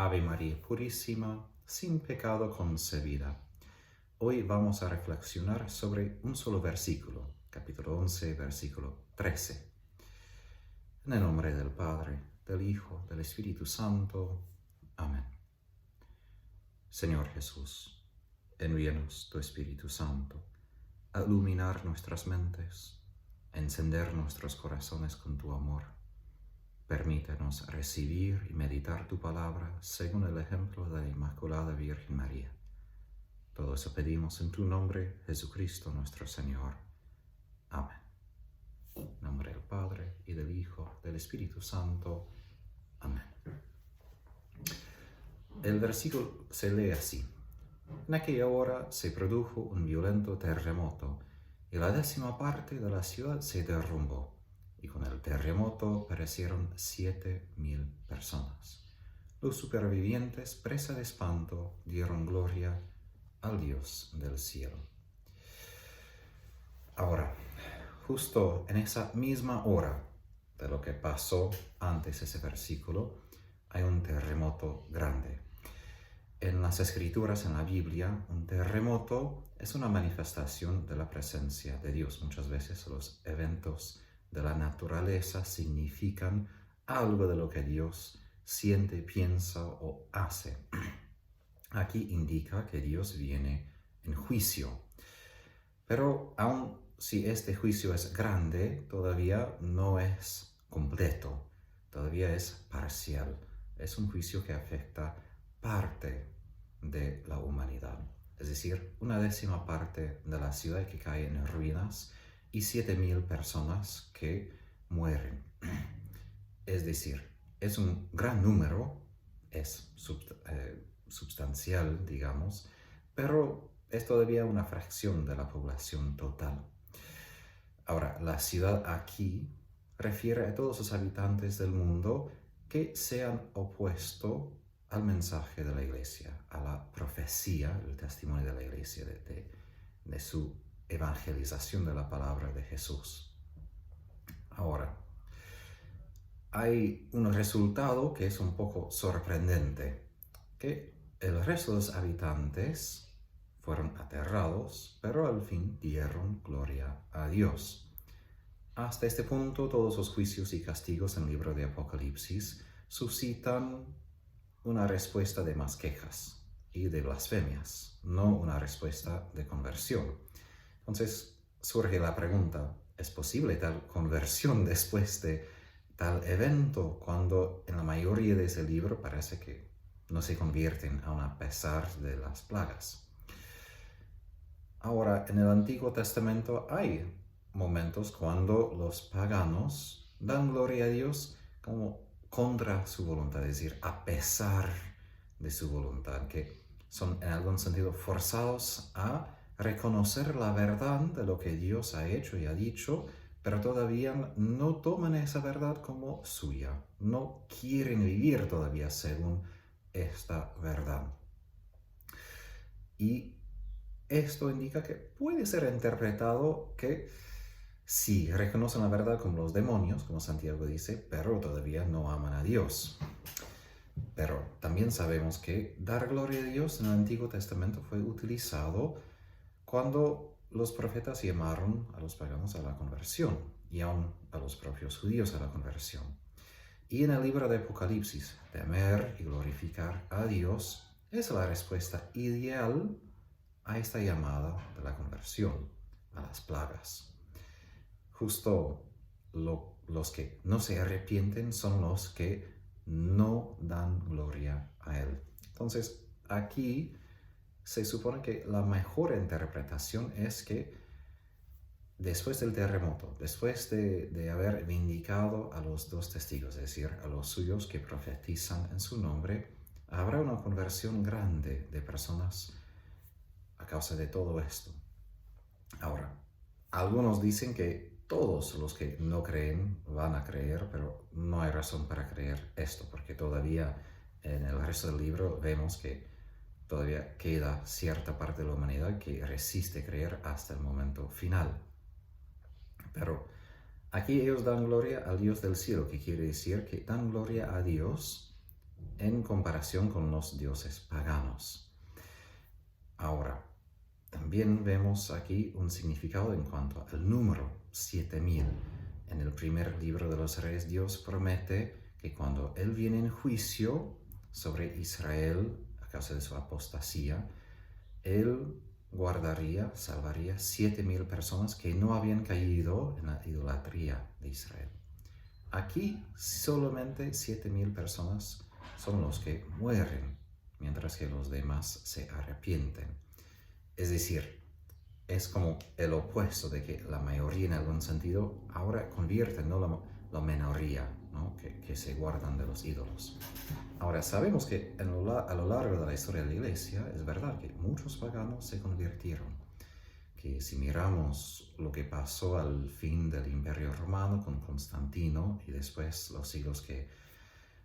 Ave María Purísima, sin pecado concebida. Hoy vamos a reflexionar sobre un solo versículo, capítulo 11, versículo 13. En el nombre del Padre, del Hijo, del Espíritu Santo. Amén. Señor Jesús, envíanos tu Espíritu Santo a iluminar nuestras mentes, a encender nuestros corazones con tu amor. Permítenos recibir y meditar tu palabra según el ejemplo de la Inmaculada Virgen María. Todo eso pedimos en tu nombre, Jesucristo nuestro Señor. Amén. En nombre del Padre, y del Hijo, del Espíritu Santo. Amén. El versículo se lee así. En aquella hora se produjo un violento terremoto, y la 10ª parte de la ciudad se derrumbó, y con el terremoto perecieron 7,000 personas. Los supervivientes, presa de espanto, dieron gloria al Dios del cielo. Ahora, justo en esa misma hora de lo que pasó antes ese versículo, hay un terremoto grande. En las Escrituras, en la Biblia, un terremoto es una manifestación de la presencia de Dios. Muchas veces los eventos de la naturaleza significan algo de lo que Dios siente, piensa o hace. Aquí indica que Dios viene en juicio. Pero aun si este juicio es grande, todavía no es completo, todavía es parcial. Es un juicio que afecta parte de la humanidad. Es decir, una 10ª parte de la ciudad que cae en ruinas y 7,000 personas que mueren. Es decir, es un gran número, es substancial, digamos, pero es todavía una fracción de la población total. Ahora, la ciudad aquí refiere a todos los habitantes del mundo que se han opuesto al mensaje de la Iglesia, a la profecía, el testimonio de la Iglesia, de su evangelización de la palabra de Jesús. Ahora, hay un resultado que es un poco sorprendente, que el resto de los habitantes fueron aterrados, pero al fin dieron gloria a Dios. Hasta este punto, todos los juicios y castigos en el libro de Apocalipsis suscitan una respuesta de más quejas y de blasfemias, no una respuesta de conversión. Entonces surge la pregunta, ¿es posible tal conversión después de tal evento cuando en la mayoría de ese libro parece que no se convierten aun a pesar de las plagas? Ahora, en el Antiguo Testamento hay momentos cuando los paganos dan gloria a Dios como contra su voluntad, es decir, a pesar de su voluntad, que son en algún sentido forzados a reconocer la verdad de lo que Dios ha hecho y ha dicho, pero todavía no toman esa verdad como suya, no quieren vivir todavía según esta verdad. Y esto indica que puede ser interpretado que sí, reconocen la verdad como los demonios, como Santiago dice, pero todavía no aman a Dios. Pero también sabemos que dar gloria a Dios en el Antiguo Testamento fue utilizado cuando los profetas llamaron a los paganos a la conversión y aún a los propios judíos a la conversión. Y en el libro de Apocalipsis, temer y glorificar a Dios es la respuesta ideal a esta llamada de la conversión, a las plagas. Justo los que no se arrepienten son los que no dan gloria a Él. Entonces, aquí se supone que la mejor interpretación es que después del terremoto, después de haber vindicado a los 2 testigos, es decir, a los suyos que profetizan en su nombre, habrá una conversión grande de personas a causa de todo esto. Ahora, algunos dicen que todos los que no creen van a creer, pero no hay razón para creer esto, porque todavía en el resto del libro vemos que todavía queda cierta parte de la humanidad que resiste creer hasta el momento final. Pero aquí ellos dan gloria al Dios del cielo, que quiere decir que dan gloria a Dios en comparación con los dioses paganos. Ahora, también vemos aquí un significado en cuanto al número 7000. En el primer libro de los Reyes, Dios promete que cuando Él viene en juicio sobre Israel a causa de su apostasía, Él salvaría 7000 personas que no habían caído en la idolatría de Israel. Aquí solamente 7000 personas son los que mueren, mientras que los demás se arrepienten. Es decir, es como el opuesto de que la mayoría en algún sentido ahora convierte, no la minoría, ¿no? que se guardan de los ídolos. Ahora, sabemos que a lo largo de la historia de la Iglesia es verdad que muchos paganos se convirtieron, que si miramos lo que pasó al fin del Imperio Romano con Constantino y después los siglos que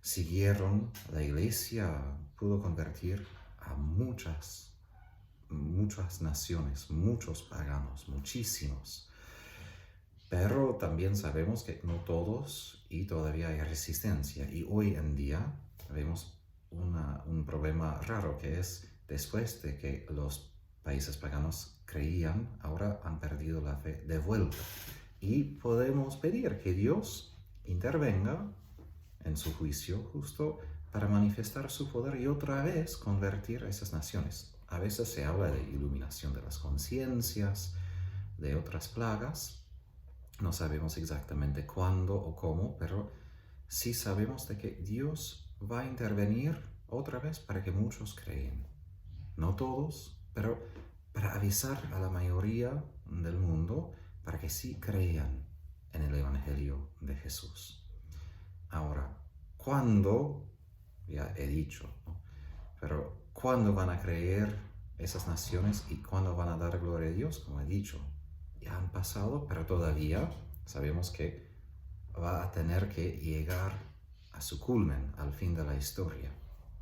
siguieron, la Iglesia pudo convertir a muchas naciones, muchos paganos, muchísimos. Pero también sabemos que no todos y todavía hay resistencia. Y hoy en día vemos un problema raro que es después de que los países paganos creían, ahora han perdido la fe de vuelta. Y podemos pedir que Dios intervenga en su juicio justo para manifestar su poder y otra vez convertir a esas naciones. A veces se habla de iluminación de las conciencias, de otras plagas. No sabemos exactamente cuándo o cómo, pero sí sabemos de que Dios va a intervenir otra vez para que muchos creen. No todos, pero para avisar a la mayoría del mundo para que sí crean en el Evangelio de Jesús. Ahora, ¿cuándo? Ya he dicho, ¿no? Pero ¿cuándo van a creer esas naciones y cuándo van a dar gloria a Dios? Como he dicho, ya han pasado, pero todavía sabemos que va a tener que llegar a su culmen, al fin de la historia,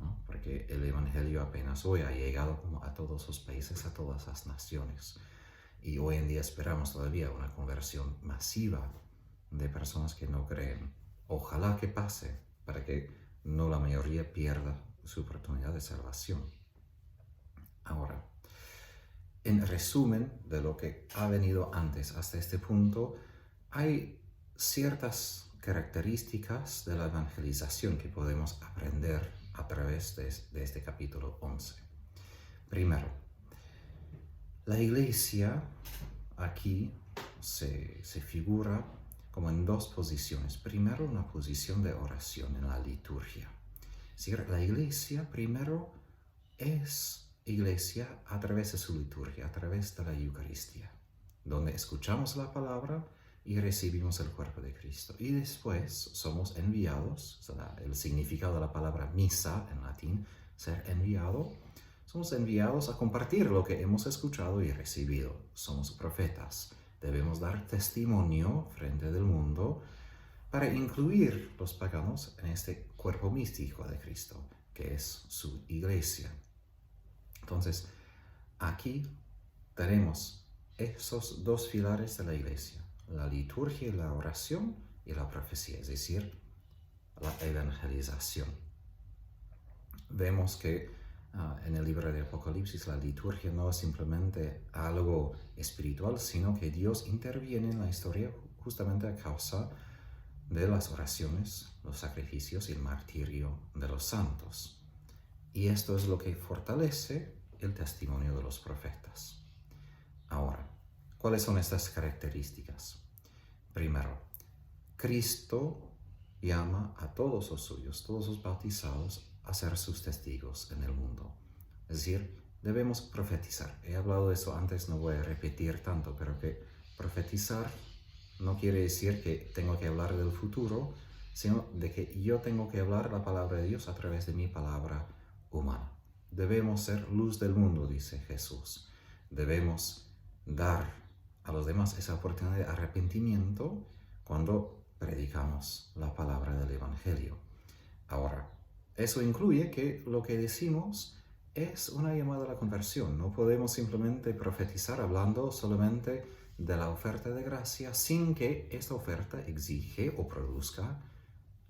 ¿no? Porque el Evangelio apenas hoy ha llegado como a todos los países, a todas las naciones. Y hoy en día esperamos todavía una conversión masiva de personas que no creen. Ojalá que pase para que no la mayoría pierda su oportunidad de salvación. Ahora, en resumen de lo que ha venido antes hasta este punto, hay ciertas características de la evangelización que podemos aprender a través de este capítulo 11. Primero, la iglesia aquí se figura como en dos posiciones. Primero, una posición de oración en la liturgia. Es decir, la iglesia primero es iglesia a través de su liturgia, a través de la Eucaristía, donde escuchamos la palabra y recibimos el cuerpo de Cristo. Y después somos enviados, o sea, el significado de la palabra misa en latín, ser enviado, somos enviados a compartir lo que hemos escuchado y recibido. Somos profetas. Debemos dar testimonio frente del mundo para incluir los paganos en este cuerpo místico de Cristo, que es su iglesia. Entonces, aquí tenemos esos dos pilares de la iglesia, la liturgia y la oración y la profecía, es decir, la evangelización. Vemos que en el libro de Apocalipsis la liturgia no es simplemente algo espiritual, sino que Dios interviene en la historia justamente a causa de las oraciones, los sacrificios y el martirio de los santos. Y esto es lo que fortalece el testimonio de los profetas. Ahora, ¿cuáles son estas características? Primero, Cristo llama a todos los suyos, todos los bautizados, a ser sus testigos en el mundo. Es decir, debemos profetizar. He hablado de eso antes, no voy a repetir tanto, pero que profetizar no quiere decir que tengo que hablar del futuro, sino de que yo tengo que hablar la palabra de Dios a través de mi palabra humana. Debemos ser luz del mundo, dice Jesús. Debemos dar a los demás esa oportunidad de arrepentimiento cuando predicamos la palabra del Evangelio. Ahora, eso incluye que lo que decimos es una llamada a la conversión. No podemos simplemente profetizar hablando solamente de la oferta de gracia sin que esta oferta exige o produzca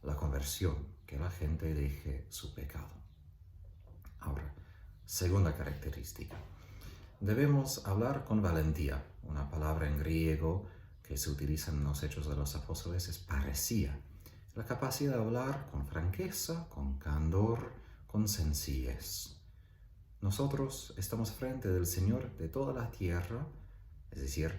la conversión, que la gente deje su pecado. Ahora, segunda característica. Debemos hablar con valentía. Una palabra en griego que se utiliza en los Hechos de los Apóstoles es paresía. La capacidad de hablar con franqueza, con candor, con sencillez. Nosotros estamos frente del Señor de toda la tierra, es decir,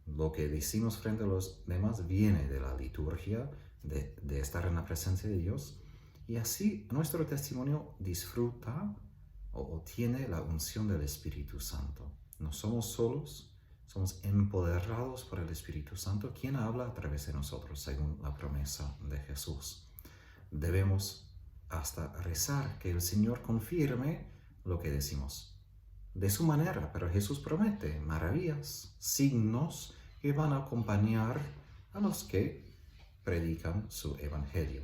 lo que decimos frente a los demás viene de la liturgia, de estar en la presencia de Dios, y así nuestro testimonio disfruta o tiene la unción del Espíritu Santo. No somos solos, somos empoderados por el Espíritu Santo, quien habla a través de nosotros, según la promesa de Jesús. Debemos hasta rezar que el Señor confirme lo que decimos de su manera, pero Jesús promete maravillas, signos que van a acompañar a los que predican su evangelio.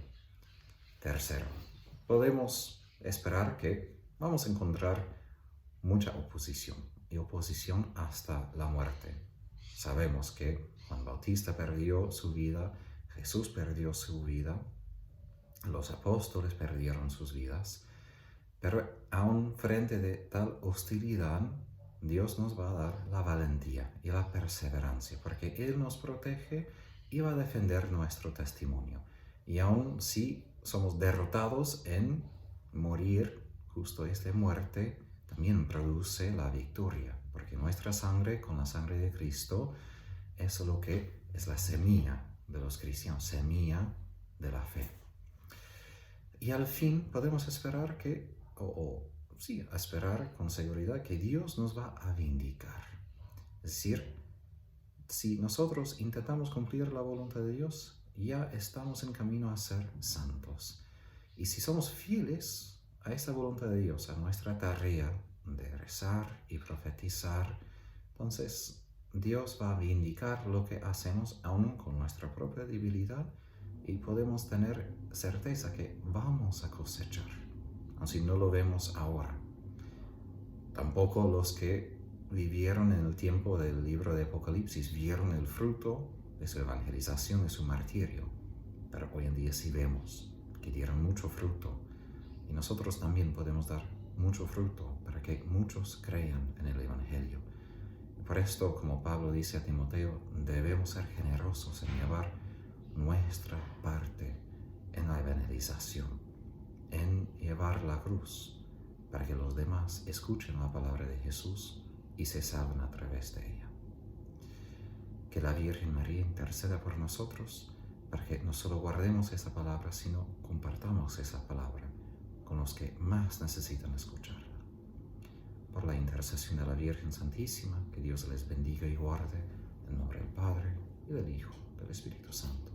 Tercero, podemos esperar que vamos a encontrar mucha oposición, y oposición hasta la muerte. Sabemos que Juan Bautista perdió su vida, Jesús perdió su vida, los apóstoles perdieron sus vidas, pero aún frente de tal hostilidad, Dios nos va a dar la valentía y la perseverancia, porque Él nos protege y va a defender nuestro testimonio. Y aún si somos derrotados en morir, justo esta muerte también produce la victoria, porque nuestra sangre con la sangre de Cristo es lo que es la semilla de los cristianos, semilla de la fe. Y al fin podemos esperar que, esperar con seguridad que Dios nos va a vindicar. Es decir, si nosotros intentamos cumplir la voluntad de Dios, ya estamos en camino a ser santos. Y si somos fieles a esa voluntad de Dios, a nuestra tarea de rezar y profetizar, entonces Dios va a vindicar lo que hacemos aún con nuestra propia debilidad, y podemos tener certeza que vamos a cosechar, así no lo vemos ahora. Tampoco los que vivieron en el tiempo del libro de Apocalipsis vieron el fruto de su evangelización, de su martirio, pero hoy en día sí vemos que dieron mucho fruto, y nosotros también podemos dar mucho fruto para que muchos crean en el evangelio. Por esto, como Pablo dice a Timoteo, debemos ser generosos en llevar nuestra parte en la evangelización, en llevar la cruz, para que los demás escuchen la palabra de Jesús y se salven a través de ella. Que la Virgen María interceda por nosotros, para que no solo guardemos esa palabra, sino compartamos esa palabra con los que más necesitan escucharla. Por la intercesión de la Virgen Santísima, que Dios les bendiga y guarde, en nombre del Padre, y del Hijo, y del Espíritu Santo.